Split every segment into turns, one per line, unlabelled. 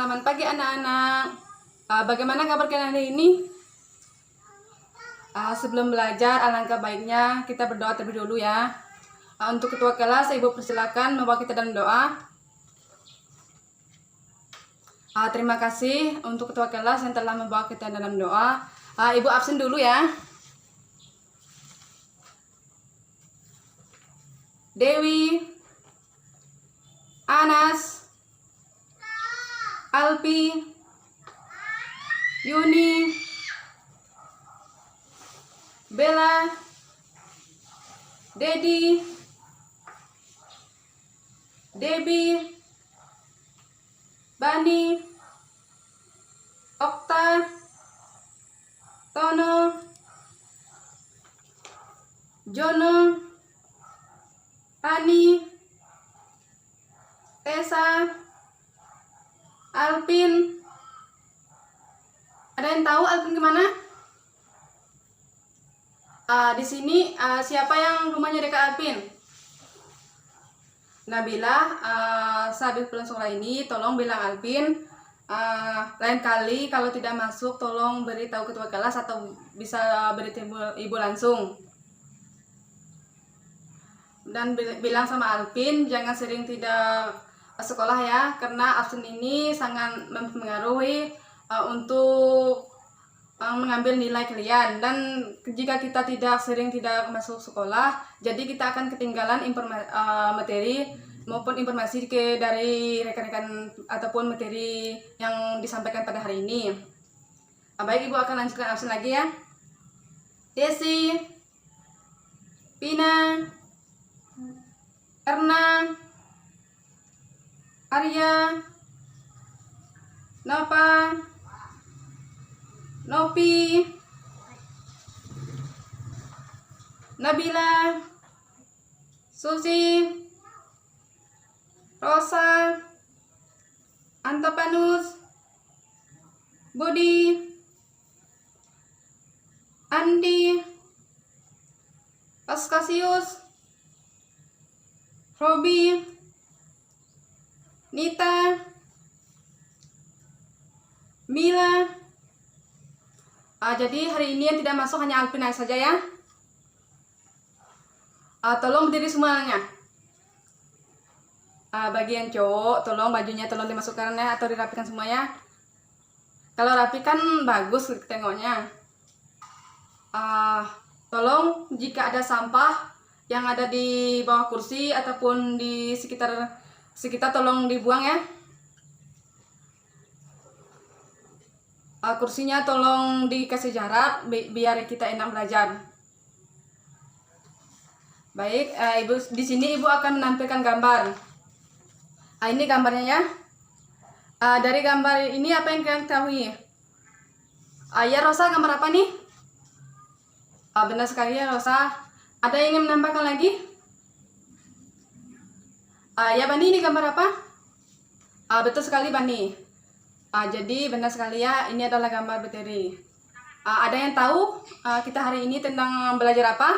Selamat pagi anak-anak. Bagaimana kabar kalian hari ini? Sebelum belajar, alangkah baiknya kita berdoa terlebih dulu ya. Untuk ketua kelas, Ibu persilakan membawa kita dalam doa. Terima kasih untuk ketua kelas yang telah membawa kita dalam doa. Ibu absen dulu ya. Dewi, Anas, Alpi, Yuni, Bella, Dedi, Debbie, Bani, Okta, Tono, Jono, Ani, Tessa, Alpin. Ada yang tahu Alpin kemana? Di sini siapa yang rumahnya dekat Alpin? Nabila, sehabis pulang sekolah ini tolong bilang Alpin, lain kali kalau tidak masuk tolong beritahu ketua kelas atau bisa beritahu ibu langsung. Dan bilang sama Alpin jangan sering tidak sekolah ya, karena absen ini sangat mempengaruhi untuk mengambil nilai kalian. Dan jika kita tidak masuk sekolah, jadi kita akan ketinggalan materi maupun informasi dari rekan-rekan ataupun materi yang disampaikan pada hari ini. Baik, Ibu akan lanjutkan absen lagi ya. Desi, Pina, Erna, Arya, Nova, Nopi, Nabila, Susi, Rosa, Antopanus, Budi, Andi, Oskasius, Robi, Nita, Mila. Jadi hari ini yang tidak masuk hanya Alpin saja ya. Tolong berdiri semuanya. Bagi yang cowok, tolong bajunya tolong dimasukkan ya, atau dirapikan semuanya. Kalau rapi kan bagus tengoknya. Tolong jika ada sampah yang ada di bawah kursi ataupun di sekitar tolong dibuang ya. Kursinya tolong dikasih jarak biar kita enak belajar. Baik, Ibu di sini Ibu akan menampilkan gambar. Ini gambarnya ya. Dari gambar ini apa yang kalian ketahui? Ya Rosa, gambar apa nih? Benar sekali ya Rosa. Ada yang ingin menambahkan lagi? Ya Bani, ini gambar apa? Betul sekali Bani. Jadi benar sekali ya, ini adalah gambar materi. Ada yang tahu kita hari ini tentang belajar apa?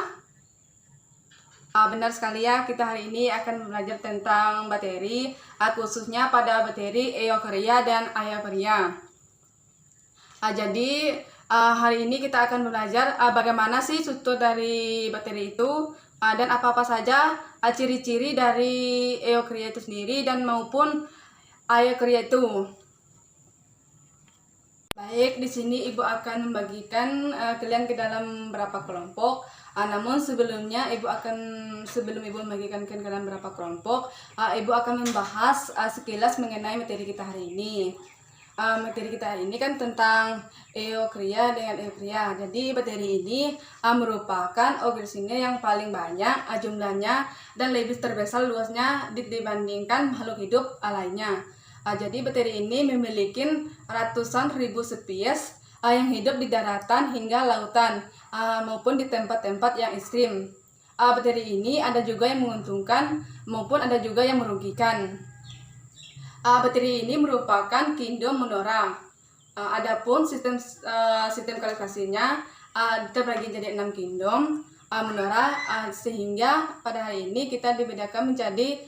Benar sekali ya, kita hari ini akan belajar tentang materi, khususnya pada materi eukarya dan eukarya. Jadi hari ini kita akan belajar bagaimana sih struktur dari materi itu, dan apa-apa saja ciri-ciri dari eukarya itu sendiri dan maupun eukarya itu. Baik, di sini Ibu akan membagikan kalian ke dalam berapa kelompok. Namun sebelum Ibu membagikan ke dalam berapa kelompok, Ibu akan membahas sekilas mengenai materi kita hari ini. Materi kita hari ini kan tentang eukarya dengan eukarya. Jadi materi ini merupakan organisme yang paling banyak jumlahnya dan lebih terbesar luasnya dibandingkan makhluk hidup lainnya. Jadi bakteri ini memiliki ratusan ribu spesies yang hidup di daratan hingga lautan maupun di tempat-tempat yang ekstrim. Bakteri ini ada juga yang menguntungkan maupun ada juga yang merugikan. Bakteri ini merupakan kingdom Monera. Adapun sistem klasifikasinya terbagi jadi 6 kingdom Monera, sehingga pada hari ini kita dibedakan menjadi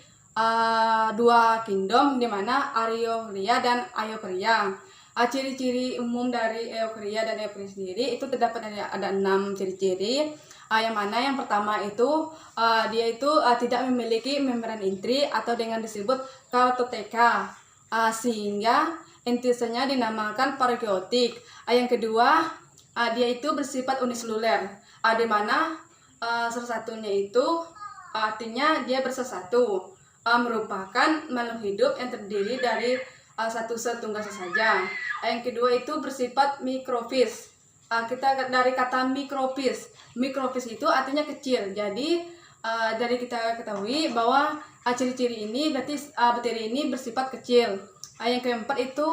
dua kingdom, di mana Ariochorea dan Eukarya. Ciri-ciri umum dari Eukarya dan Eukarya sendiri itu terdapat ada 6 ciri-ciri. Yang mana yang pertama itu dia itu tidak memiliki membran intri atau dengan disebut kartoteka, sehingga intisenya dinamakan prokaryotik. Yang kedua, dia itu bersifat uniseluler, di mana salah satunya itu artinya dia bersatu, merupakan makhluk hidup yang terdiri dari satu sel tunggal saja. Yang kedua itu bersifat mikrofis. Kita dari kata mikrofis. Mikrofis itu artinya kecil. Jadi dari kita ketahui bahwa ciri-ciri ini berarti bakteri ini bersifat kecil. Yang keempat itu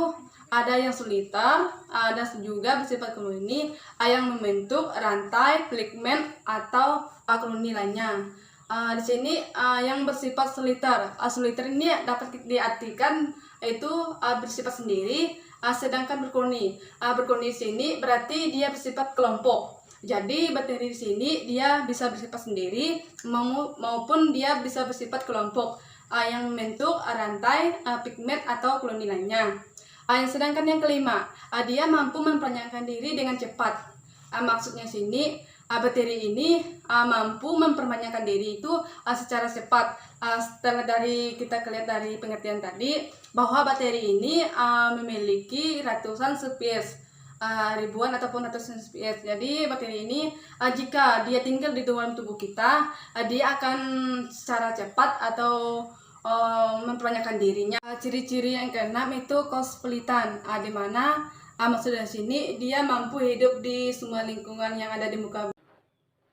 ada yang soliter, ada juga bersifat koloni yang membentuk rantai, pigmen atau koloni lainnya. Di sini yang bersifat soliter. Soliter ini dapat diartikan itu bersifat sendiri, sedangkan berkoloni. Berkoloni di sini berarti dia bersifat kelompok. Jadi bakteri di sini dia bisa bersifat sendiri maupun dia bisa bersifat kelompok yang membentuk rantai, pigmen atau koloni lainnya. Sedangkan yang kelima, dia mampu memperpanjangkan diri dengan cepat. Maksudnya sini bakteri ini mampu memperpanjangkan diri itu secara cepat. Setelah dari kita lihat dari pengertian tadi bahwa bakteri ini memiliki ratusan spesies, ribuan ataupun ratusan spesies. Jadi bakteri ini jika dia tinggal di dalam tubuh kita, dia akan secara cepat atau memperpanjangkan dirinya. Ciri-ciri yang keenam itu kosmopolitan, di mana maksud dari sini dia mampu hidup di semua lingkungan yang ada di muka bumi.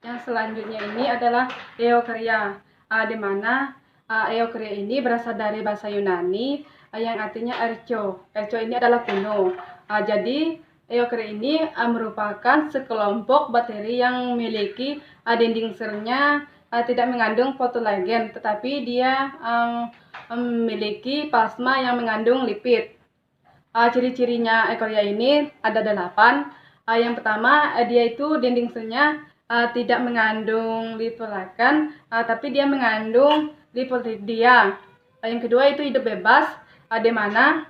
Yang selanjutnya ini adalah Eukarya, di mana Eukarya ini berasal dari bahasa Yunani yang artinya ercho. Ercho ini adalah kuno. Jadi Eukarya ini merupakan sekelompok bakteri yang memiliki dinding selnya tidak mengandung fotolagen, tetapi dia memiliki plasma yang mengandung lipid. Ciri-cirinya Eukarya ini ada 8. Yang pertama, dia itu dinding selnya tidak mengandung lipolakan, tapi dia mengandung lipolidia. Yang kedua itu hidup bebas, di mana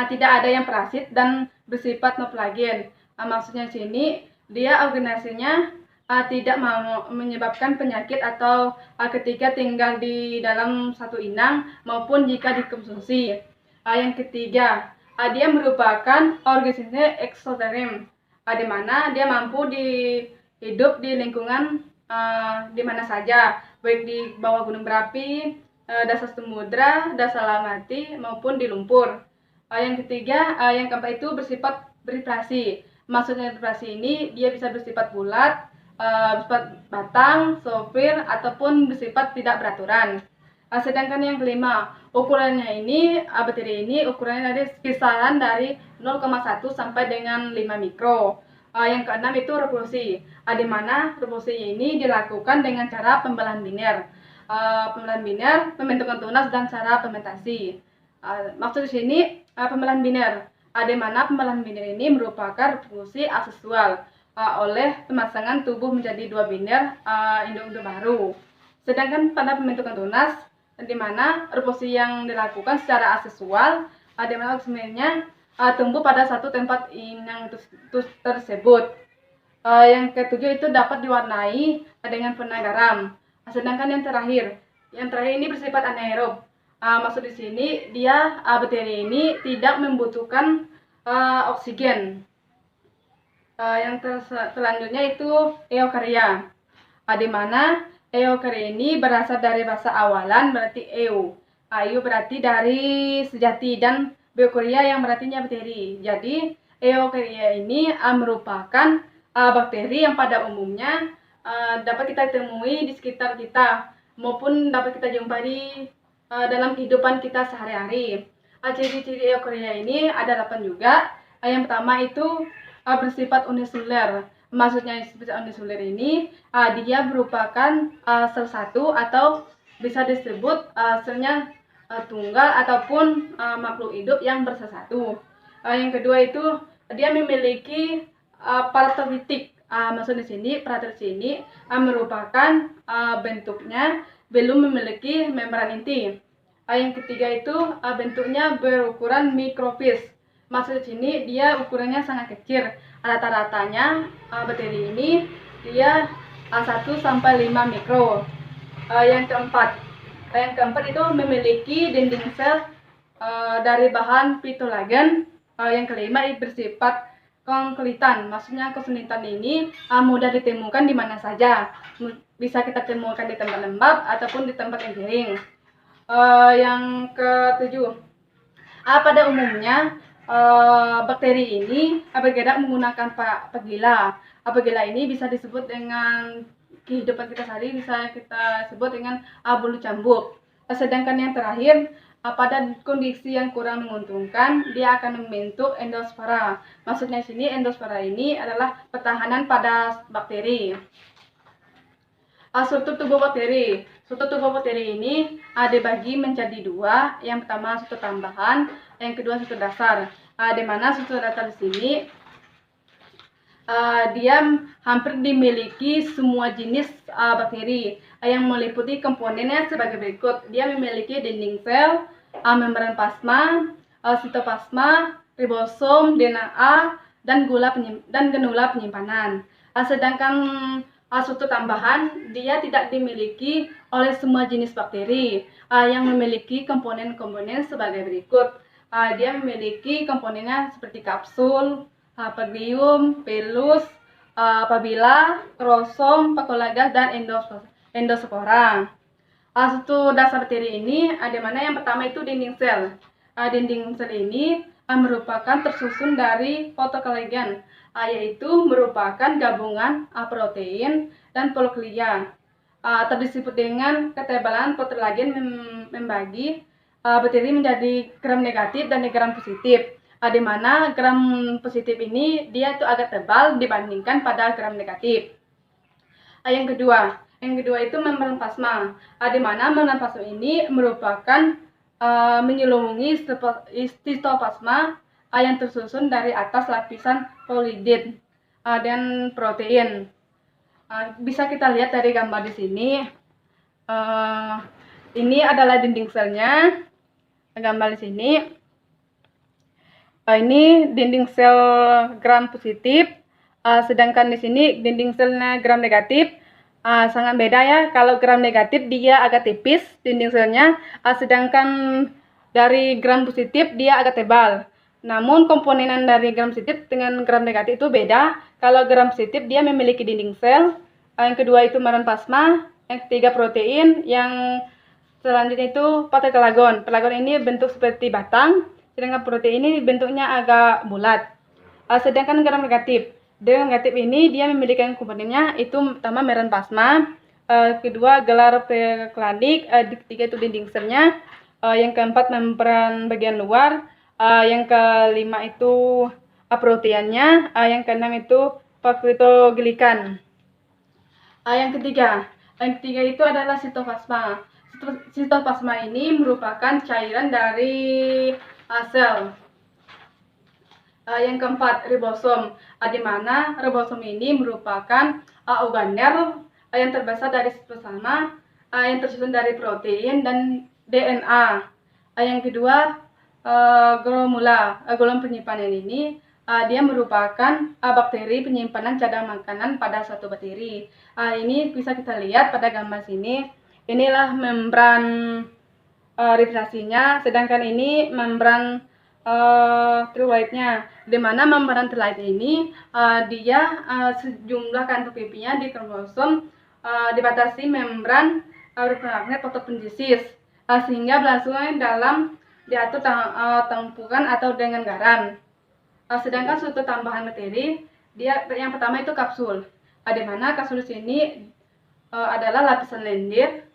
tidak ada yang parasit dan bersifat non-plagen. Maksudnya sini dia organisasinya tidak menyebabkan penyakit atau ketika tinggal di dalam satu inang maupun jika dikonsumsi. Yang ketiga, dia merupakan organisme eksoterim, di mana dia mampu hidup di lingkungan di mana saja, baik di bawah gunung berapi, dasar samudra, dasar lamati maupun di lumpur. Yang ketiga, yang keempat itu bersifat bervibrasi. Maksudnya bervibrasi ini dia bisa bersifat bulat, bersifat batang, sofir, ataupun bersifat tidak beraturan. Sedangkan yang kelima, ukurannya ini bakteri ini ukurannya dari kisaran dari 0,1 sampai dengan 5 mikro. Yang keenam itu reproduksi, di mana reproduksi ini dilakukan dengan cara pembelahan biner. Pembelahan biner, pembentukan tunas dan cara fermentasi. Maksud di sini pembelahan biner, di mana pembelahan biner ini merupakan reproduksi aseksual oleh pemasangan tubuh menjadi 2 biner induk-induk baru. Sedangkan pada pembentukan tunas, di mana reproduksi yang dilakukan secara aseksual, di mana sebenarnya tumbuh pada satu tempat inang tersebut. Yang ketujuh itu dapat diwarnai dengan warna garam. Sedangkan yang terakhir ini bersifat anaerob. Maksud di sini dia bakteri ini tidak membutuhkan oksigen. Yang selanjutnya itu Eukarya, di mana Eukarya ini berasal dari bahasa awalan berarti eu. Eu berarti dari sejati dan Eukarya yang berartinya bakteri. Jadi Eukarya ini merupakan bakteri yang pada umumnya dapat kita temui di sekitar kita maupun dapat kita jumpai di dalam kehidupan kita sehari-hari. Ciri-ciri Eukarya ini ada 8 juga. Yang pertama itu bersifat uniseluler. Maksudnya bersifat uniseluler ini dia merupakan sel satu atau bisa disebut selnya tunggal ataupun makhluk hidup yang bersatu. Yang kedua itu dia memiliki paratolitik. Maksud di sini paratolitik ini merupakan bentuknya belum memiliki membran inti. Yang ketiga itu bentuknya berukuran mikrofis. Maksud sini dia ukurannya sangat kecil. Rata-ratanya bakteri ini dia 1 sampai 5 mikro. Yang keempat itu memiliki dinding sel dari bahan pitolagen. Yang kelima itu bersifat konsolidan. Maksudnya konsolidan ini mudah ditemukan di mana saja. Bisa kita temukan di tempat lembab ataupun di tempat yang kering. Yang ketujuh, pada umumnya bakteri ini bergerak menggunakan pagila. Pagila ini bisa disebut dengan kehidupan kita sehari, bisa kita sebut dengan bulu cambuk. Sedangkan yang terakhir, pada kondisi yang kurang menguntungkan, dia akan membentuk endospora. Maksudnya sini endospora ini adalah pertahanan pada bakteri. Struktur tubuh bakteri. Struktur tubuh bakteri ini dibagi menjadi dua. Yang pertama struktur tambahan, yang kedua struktur dasar. Di mana struktur dasar di sini dia hampir dimiliki semua jenis bakteri yang meliputi komponennya sebagai berikut. Dia memiliki dinding sel, membran plasma, sitoplasma, ribosom, DNA, dan genula penyimpanan. Sedangkan struktur tambahan dia tidak dimiliki oleh semua jenis bakteri yang memiliki komponen-komponen sebagai berikut. Dia memiliki komponennya seperti kapsul, pagrium, pelus, papila, krosom, pakolagas, dan endospora. Struktur dasar bakteri ini di mana yang pertama itu dinding sel. Dinding sel ini merupakan tersusun dari fotokolagen, yaitu merupakan gabungan protein dan poluklia. Terdisebut dengan ketebalan fotokolagen membagi bakteri menjadi gram negatif dan gram positif. Di mana gram positif ini dia itu agak tebal dibandingkan pada gram negatif. Yang kedua itu membran plasma. Di mana membran plasma ini merupakan menyelubungi sitoplasma yang tersusun dari atas lapisan polipeptid dan protein. Bisa kita lihat dari gambar di sini. Ini adalah dinding selnya. Gambar di sini. Ini dinding sel gram positif, sedangkan di sini dinding selnya gram negatif. Sangat beda ya. Kalau gram negatif dia agak tipis dinding selnya, sedangkan dari gram positif dia agak tebal. Namun komponenan dari gram positif dengan gram negatif itu beda. Kalau gram positif dia memiliki dinding sel, yang kedua itu membran plasma, yang ketiga protein, yang selanjutnya itu peptidoglycan. Peptidoglycan ini bentuk seperti batang, sedangkan protein ini bentuknya agak bulat. Sedangkan gram negatif ini dia memiliki komponennya itu pertama membran plasma, kedua gelar peklandik, ketiga itu dinding selnya, yang keempat membran bagian luar, yang kelima itu proteinnya, yang keenam itu peptidoglycan. Yang ketiga itu adalah sitoplasma. Sitoplasma ini merupakan cairan dari sel. Yang keempat ribosom, di mana ribosom ini merupakan organel yang terbesar dari sitoplasma yang tersusun dari protein dan DNA. Yang kedua glomula. Golongan penyimpanan ini dia merupakan bakteri penyimpanan cadangan makanan pada suatu bakteri. Ini bisa kita lihat pada gambar sini. Inilah membran ribosomnya, sedangkan ini membran triloidnya, di mana membran triloid ini dia sejumlah kantung pipinya di kromosom dibatasi membran magnet fotosintesis, sehingga berlangsung dalam diatur tumpukan atau dengan garam. Sedangkan struktur tambahan bakteri dia yang pertama itu kapsul, di mana kapsul ini adalah lapisan lendir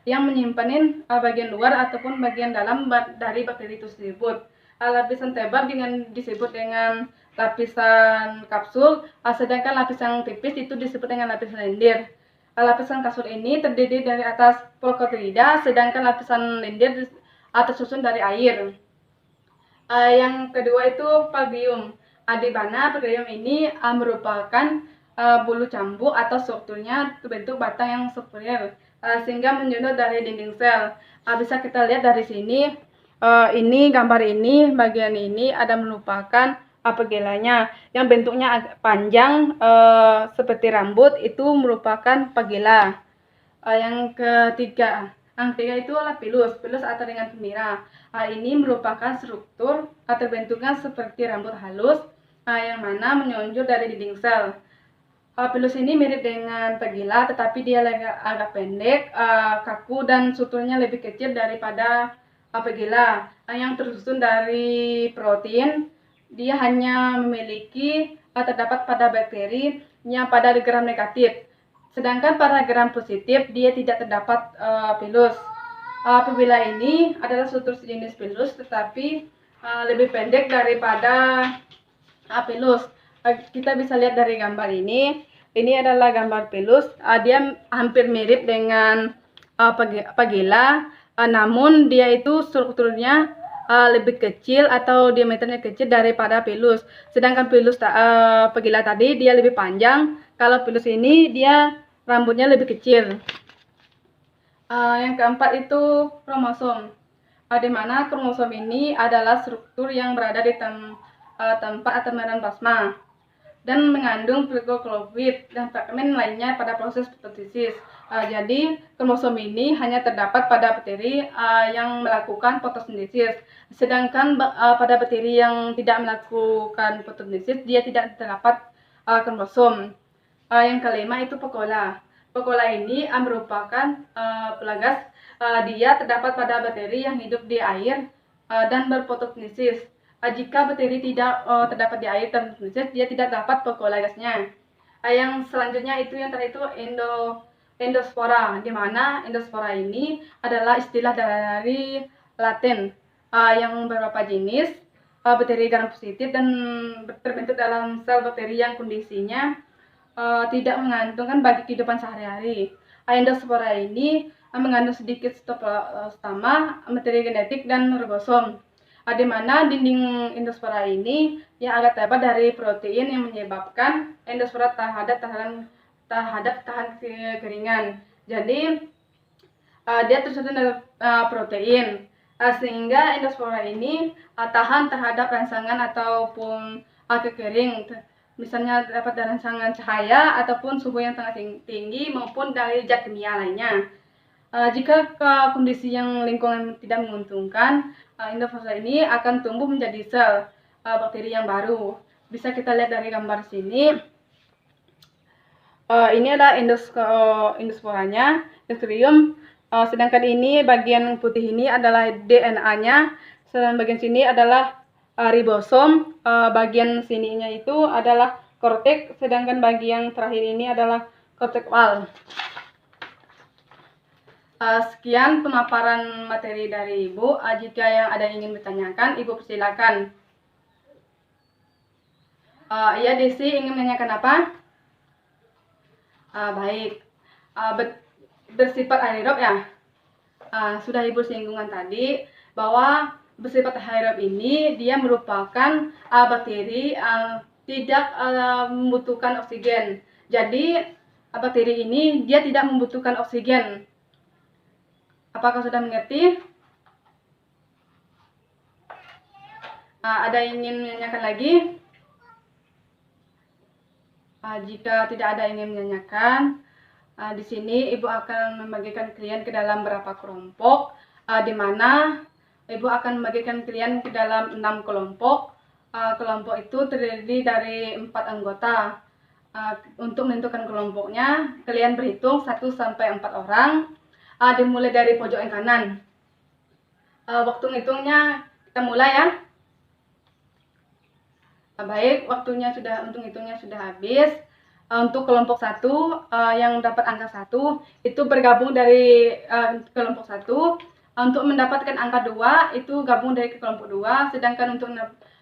yang menyimpanin bagian luar ataupun bagian dalam dari bakteri itu tersebut. Lapisan tebal disebut dengan lapisan kapsul, sedangkan lapisan tipis itu disebut dengan lapisan lendir. Lapisan kapsul ini terdiri dari atas polkotilida, sedangkan lapisan lendir tersusun dari air. Yang kedua itu pagrium, di mana pagrium ini merupakan bulu cambuk atau strukturnya berbentuk batang yang spiral sehingga menyundul dari dinding sel. Bisa kita lihat dari sini, ini gambar ini, bagian ini ada merupakan pagilanya yang bentuknya agak panjang seperti rambut, itu merupakan pagila. Yang ketiga itu adalah pilus atau dengan pemira. Ini merupakan struktur atau bentuknya seperti rambut halus yang mana menonjol dari dinding sel. Pilus ini mirip dengan pagila, tetapi dia agak pendek, kaku, dan strukturnya lebih kecil daripada pagila. Yang tersusun dari protein, dia hanya memiliki terdapat pada bakteri yang pada gram negatif. Sedangkan pada gram positif, dia tidak terdapat pilus. Pagila ini adalah struktur sejenis pilus, tetapi lebih pendek daripada pilus. Kita bisa lihat dari gambar ini. Ini adalah gambar pilus. Dia hampir mirip dengan pagila, namun dia itu strukturnya lebih kecil atau diameternya kecil daripada pilus. Sedangkan pagila tadi dia lebih panjang. Kalau pilus ini dia rambutnya lebih kecil. Yang keempat itu kromosom. Di mana kromosom ini adalah struktur yang berada di tempat atau medan plasma dan mengandung glikosida dan fragmen lainnya pada proses fotosintesis. Jadi kromosom ini hanya terdapat pada bakteri yang melakukan fotosintesis. Sedangkan pada bakteri yang tidak melakukan fotosintesis, dia tidak terdapat kromosom. Yang kelima itu Pocola. Pocola ini merupakan pelagas. Dia terdapat pada bakteri yang hidup di air dan berfotosintesis. Jika bakteri tidak terdapat di air dan fotosintesis, dia tidak dapat Pocola gasnya. Yang selanjutnya itu yang terakhir itu endospora, di mana endospora ini adalah istilah dari Latin yang beberapa jenis bakteri gram positif dan terbentuk dalam sel bakteri yang kondisinya tidak menguntungkan bagi kehidupan sehari-hari. Endospora ini mengandung sedikit sitoplasma, materi genetik, dan ribosom. Di mana dinding endospora ini yang agak tebal dari protein yang menyebabkan endospora tahan kekeringan. Jadi dia tersusun dari protein sehingga endospora ini tahan terhadap rangsangan ataupun kekering. Misalnya dapat dari rangsangan cahaya ataupun suhu yang sangat tinggi maupun dari zat kimia lainnya. Jika kondisi yang lingkungan tidak menguntungkan, endospora ini akan tumbuh menjadi sel bakteri yang baru. Bisa kita lihat dari gambar sini. Ini adalah endosporanya, endospermium. Sedangkan ini bagian putih ini adalah DNA-nya. Sedangkan bagian sini adalah ribosom. Bagian sininya itu adalah korteks. Sedangkan bagian terakhir ini adalah korteks wall. Sekian pemaparan materi dari Ibu. Jika yang ada yang ingin bertanyakan, Ibu persilakan. Iya, Desi ingin menanyakan apa? Baik. Bersifat aerob ya. Sudah Ibu singgungan tadi bahwa bersifat aerob ini dia merupakan bakteri tidak membutuhkan oksigen. Jadi bakteri ini dia tidak membutuhkan oksigen. Apakah sudah mengerti? Ada yang ingin menanyakan lagi? Jika tidak ada yang ingin menanyakan, di sini Ibu akan membagikan kalian ke dalam beberapa kelompok, di mana Ibu akan membagikan kalian ke dalam 6 kelompok. Kelompok itu terdiri dari 4 anggota. Untuk menentukan kelompoknya, kalian berhitung 1 sampai 4 orang. Dimulai dari pojok yang kanan. Waktu ngitungnya kita mulai ya. Baik, untuk hitungnya sudah habis. Untuk kelompok 1 yang dapat angka 1 itu bergabung dari kelompok 1. Untuk mendapatkan angka 2 itu gabung dari kelompok 2. Sedangkan untuk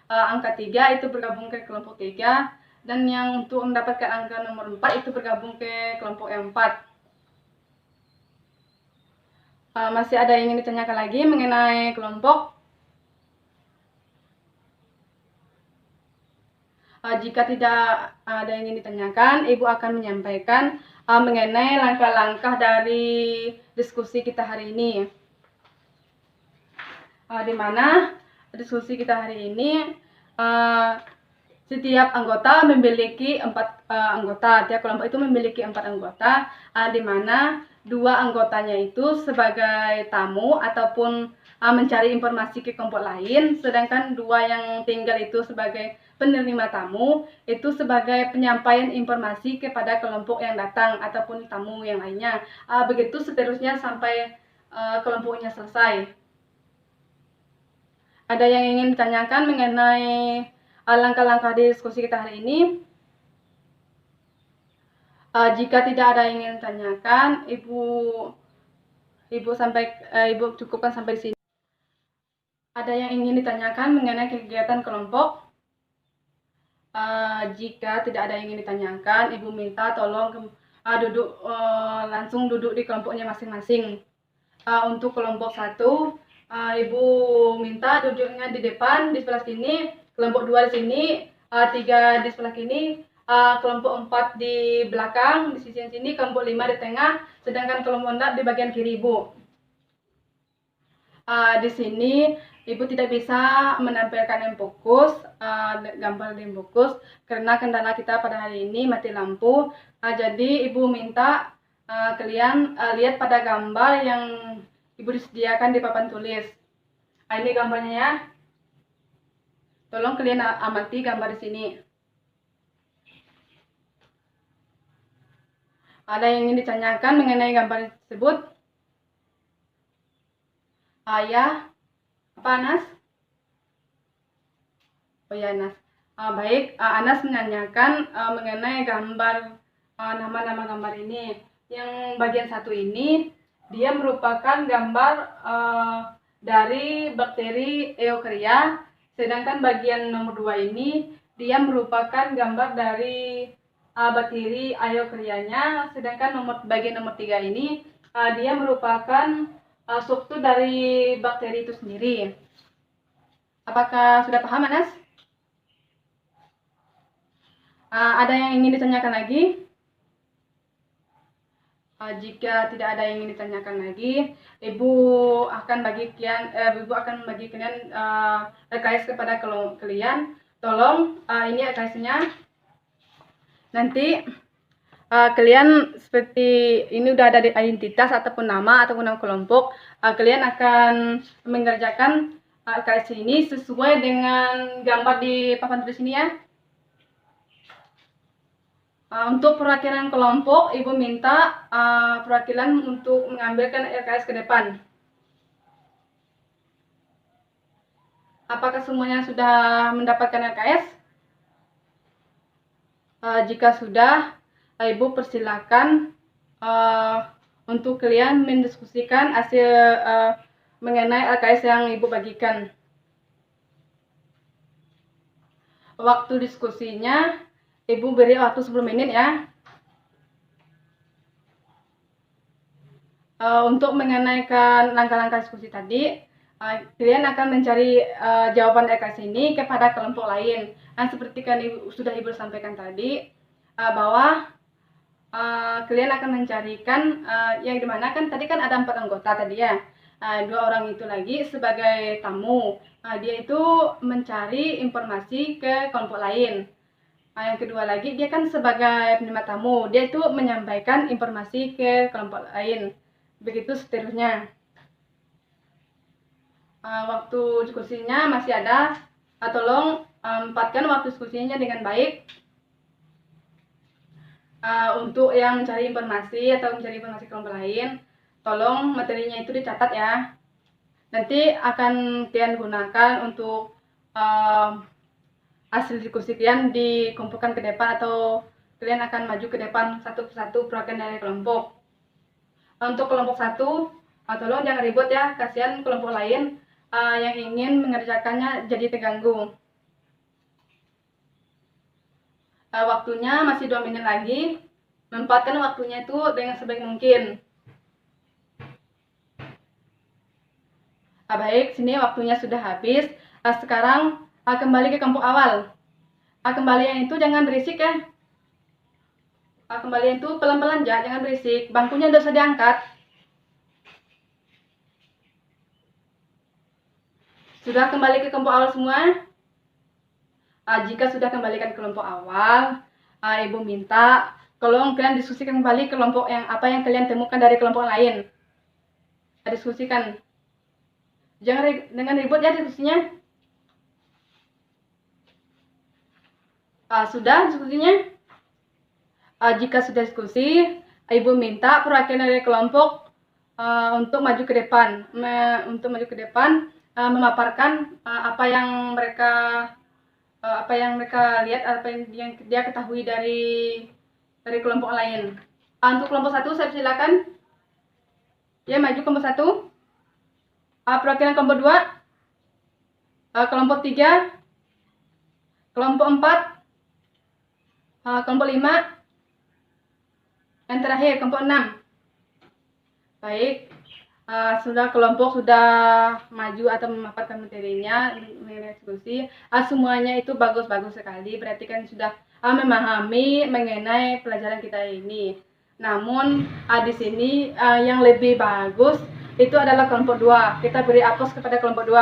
angka 3 itu bergabung ke kelompok 3. Dan yang untuk mendapatkan angka nomor 4 itu bergabung ke kelompok yang 4. Masih ada yang ingin ditanyakan lagi mengenai kelompok? Jika tidak ada yang ingin ditanyakan, Ibu akan menyampaikan mengenai langkah-langkah dari diskusi kita hari ini. Di mana diskusi kita hari ini setiap anggota memiliki 4 anggota. Tiap kelompok itu memiliki 4 anggota, di mana 2 anggotanya itu sebagai tamu ataupun mencari informasi ke kelompok lain, sedangkan 2 yang tinggal itu sebagai penerima tamu, itu sebagai penyampaian informasi kepada kelompok yang datang ataupun tamu yang lainnya. Begitu seterusnya sampai kelompoknya selesai. Ada yang ingin ditanyakan mengenai langkah-langkah diskusi kita hari ini? Jika tidak ada yang ingin ditanyakan, Ibu cukupkan sampai sini. Ada yang ingin ditanyakan mengenai kegiatan kelompok? Jika tidak ada yang ingin ditanyakan, Ibu minta tolong langsung duduk di kelompoknya masing-masing. Untuk kelompok 1, Ibu minta duduknya di depan, di sebelah sini, kelompok 2 di sini, 3 di sebelah kini, kelompok 4 di belakang, di sisi sini, kelompok 5 di tengah, sedangkan kelompok 6 di bagian kiri Ibu. Di sini Ibu tidak bisa menampilkan yang fokus, gambar yang fokus, karena kendala kita pada hari ini mati lampu. Jadi Ibu minta kalian lihat pada gambar yang Ibu disediakan di papan tulis. Ini gambarnya ya. Tolong kalian amati gambar di sini. Ada yang ingin ditanyakan mengenai gambar tersebut? Ya. Apa Anas? Oh ya Anas. Baik, Anas menanyakan mengenai gambar nama-nama gambar ini. Yang bagian 1 ini dia merupakan gambar dari bakteri Eukarya, sedangkan bagian nomor 2 ini dia merupakan gambar dari bakteri Eukaryanya, sedangkan bagian nomor 3 ini dia merupakan struktur dari bakteri itu sendiri. Apakah sudah paham, Anas? Ada yang ingin ditanyakan lagi? Jika tidak ada yang ingin ditanyakan lagi, Ibu akan bagi kalian LKS kepada kalian. Tolong ini LKS-nya. Nanti kalian seperti ini udah ada identitas ataupun nama kelompok, kalian akan mengerjakan LKS ini sesuai dengan gambar di papan tulis ini ya. Untuk perwakilan kelompok, Ibu minta perwakilan untuk mengambilkan LKS ke depan. Apakah semuanya sudah mendapatkan LKS? Jika sudah, Ibu persilakan untuk kalian mendiskusikan hasil mengenai LKS yang Ibu bagikan. Waktu diskusinya Ibu beri waktu 10 menit ya. Untuk mengenaikan langkah-langkah diskusi tadi, kalian akan mencari jawaban LKS ini kepada kelompok lain. Seperti kan sudah Ibu sampaikan tadi, bahwa kalian akan mencarikan yang dimana kan tadi kan ada 4 anggota tadi ya. 2 orang itu lagi sebagai tamu. Dia itu mencari informasi ke kelompok lain. Yang kedua lagi dia kan sebagai penerima tamu, dia itu menyampaikan informasi ke kelompok lain. Begitu seterusnya. Waktu diskusinya masih ada. Tolong empatkan waktu diskusinya dengan baik. Untuk yang mencari informasi atau mencari informasi kelompok lain, tolong materinya itu dicatat ya. Nanti akan kalian gunakan untuk hasil diskusi kalian dikumpulkan ke depan atau kalian akan maju ke depan satu persatu perwakilan dari kelompok. Untuk kelompok 1, tolong jangan ribut ya, kasihan kelompok lain yang ingin mengerjakannya jadi terganggu. Waktunya masih 2 menit lagi. Manfaatkan waktunya itu dengan sebaik mungkin. Baik, sini waktunya sudah habis. Sekarang kembali ke kelompok awal. Kembalian itu jangan berisik ya. Kembalian itu pelan-pelan ya, jangan berisik. Bangkunya tidak usah diangkat. Sudah kembali ke kelompok awal semua? Jika sudah kembalikan ke kelompok awal, Ibu minta tolong kalian diskusikan kembali kelompok yang apa yang kalian temukan dari kelompok lain. Diskusikan. Jangan dengan ribut ya diskusinya. Sudah diskusinya? Jika sudah diskusi, Ibu minta perwakilan dari kelompok untuk maju ke depan, memaparkan apa yang mereka lihat, apa yang dia ketahui dari kelompok lain. Untuk kelompok 1 saya silakan. Ya, maju kelompok 1. Perwakilan kelompok 2, kelompok 3, kelompok 4, kelompok 5, dan terakhir kelompok 6. Baik, sudah kelompok sudah maju atau memaparkan materinya mengenai diskusi, semuanya itu bagus-bagus sekali, berarti kan sudah memahami mengenai pelajaran kita ini. Namun di sini yang lebih bagus itu adalah kelompok 2. Kita beri aplaus kepada kelompok 2.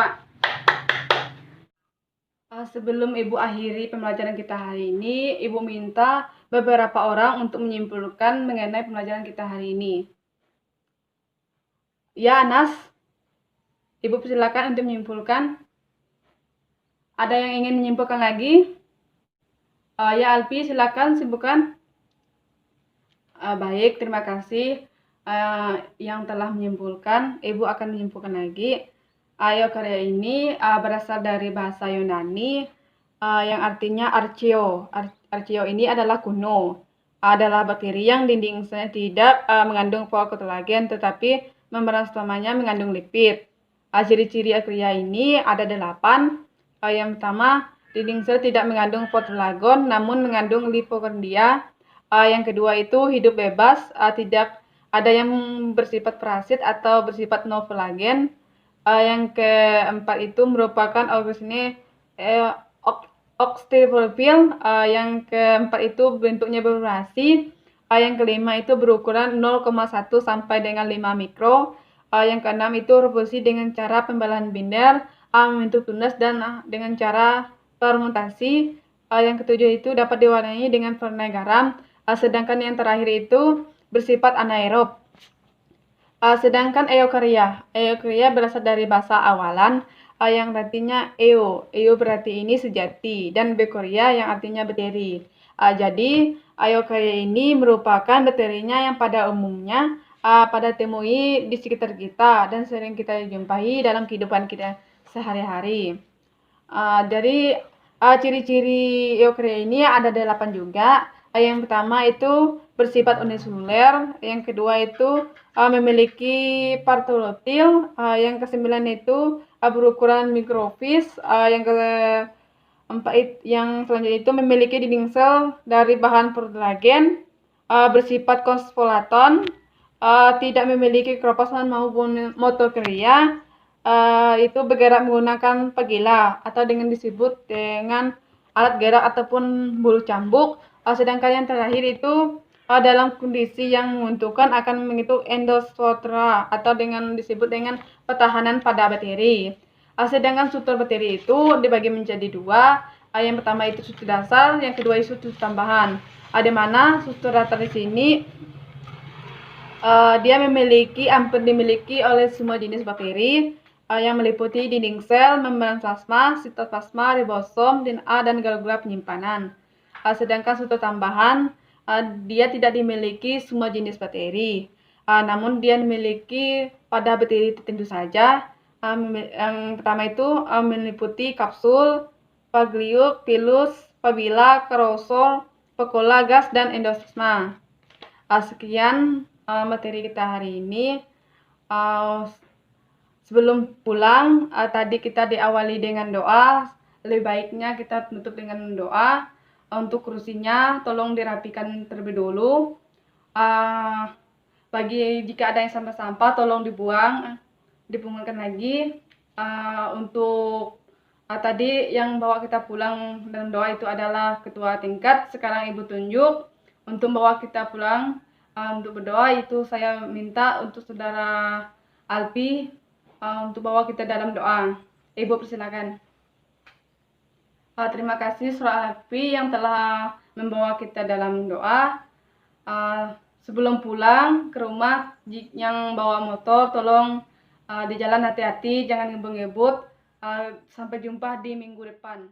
Sebelum Ibu akhiri pembelajaran kita hari ini, Ibu minta beberapa orang untuk menyimpulkan mengenai pembelajaran kita hari ini. Ya, Anas, Ibu persilakan untuk menyimpulkan. Ada yang ingin menyimpulkan lagi? Ya, Alpi, silakan simpulkan. Baik, terima kasih yang telah menyimpulkan. Ibu akan menyimpulkan lagi. Eukarya ini berasal dari bahasa Yunani yang artinya archeo. Archeo ini adalah kuno. Adalah bakteri yang dinding selnya tidak mengandung polkotolagen, tetapi membran stomanya mengandung lipid. Ciri-ciri eukarya ini ada 8. Yang pertama, dinding sel tidak mengandung polkotolagen namun mengandung lipokardia. Yang kedua itu hidup bebas, tidak ada yang bersifat parasit atau bersifat nooflagen. Yang keempat itu merupakan organisme oxidofil. Yang keempat itu bentuknya bervariasi. Yang kelima itu berukuran 0,1 sampai dengan 5 mikro. Yang keenam itu revolusi dengan cara pembelahan binder, membentuk tunas dan dengan cara fermentasi. Yang ketujuh itu dapat diwarnai dengan warna garam. Sedangkan yang terakhir itu bersifat anaerob. Sedangkan eukarya berasal dari bahasa awalan yang artinya eo berarti ini sejati, dan bekoria yang artinya bakteri. Jadi eukarya ini merupakan bakterinya yang pada umumnya pada temui di sekitar kita dan sering kita jumpai dalam kehidupan kita sehari-hari. Dari ciri-ciri eukarya ini ada 8 juga. Yang pertama itu bersifat uniseluler, yang kedua itu memiliki partolotil, yang ke-9 itu berukuran mikrofis, yang selanjutnya itu memiliki dinding sel dari bahan protolagen, bersifat kosfolaton, tidak memiliki kromosom maupun mitokondria, itu bergerak menggunakan pagila atau dengan disebut dengan alat gerak ataupun bulu cambuk. Sedangkan yang terakhir itu dalam kondisi yang menguntungkan akan menghitung endosfera atau dengan disebut dengan pertahanan pada bakteri. Sedangkan struktur bakteri itu dibagi menjadi 2. Yang pertama itu struktur dasar, yang kedua itu struktur tambahan. Di mana struktur dasar di sini dia hampir dimiliki oleh semua jenis bakteri yang meliputi dinding sel, membran plasma, sitoplasma, ribosom, DNA, dan gula-gula penyimpanan. Sedangkan struktur tambahan dia tidak dimiliki semua jenis bakteri, namun dia memiliki pada bakteri tertentu saja. Yang pertama itu meliputi kapsul, pagliuk, pilus, pabila, karosol, pekola, gas, dan endoplasma. Sekian materi kita hari ini. Sebelum pulang, tadi kita diawali dengan doa. Lebih baiknya kita tutup dengan doa. Untuk kursinya tolong dirapikan terlebih dulu. Jika ada yang sampah-sampah tolong dibuang, dipungutkan lagi. Untuk Tadi yang bawa kita pulang dalam doa itu adalah ketua tingkat. Sekarang Ibu tunjuk untuk bawa kita pulang untuk berdoa. Itu saya minta untuk saudara Alpi untuk bawa kita dalam doa. Ibu persilakan. Terima kasih saudara Alpi yang telah membawa kita dalam doa. Sebelum pulang ke rumah, yang bawa motor tolong di jalan hati-hati, jangan ngebut-ngebut. Sampai jumpa di minggu depan.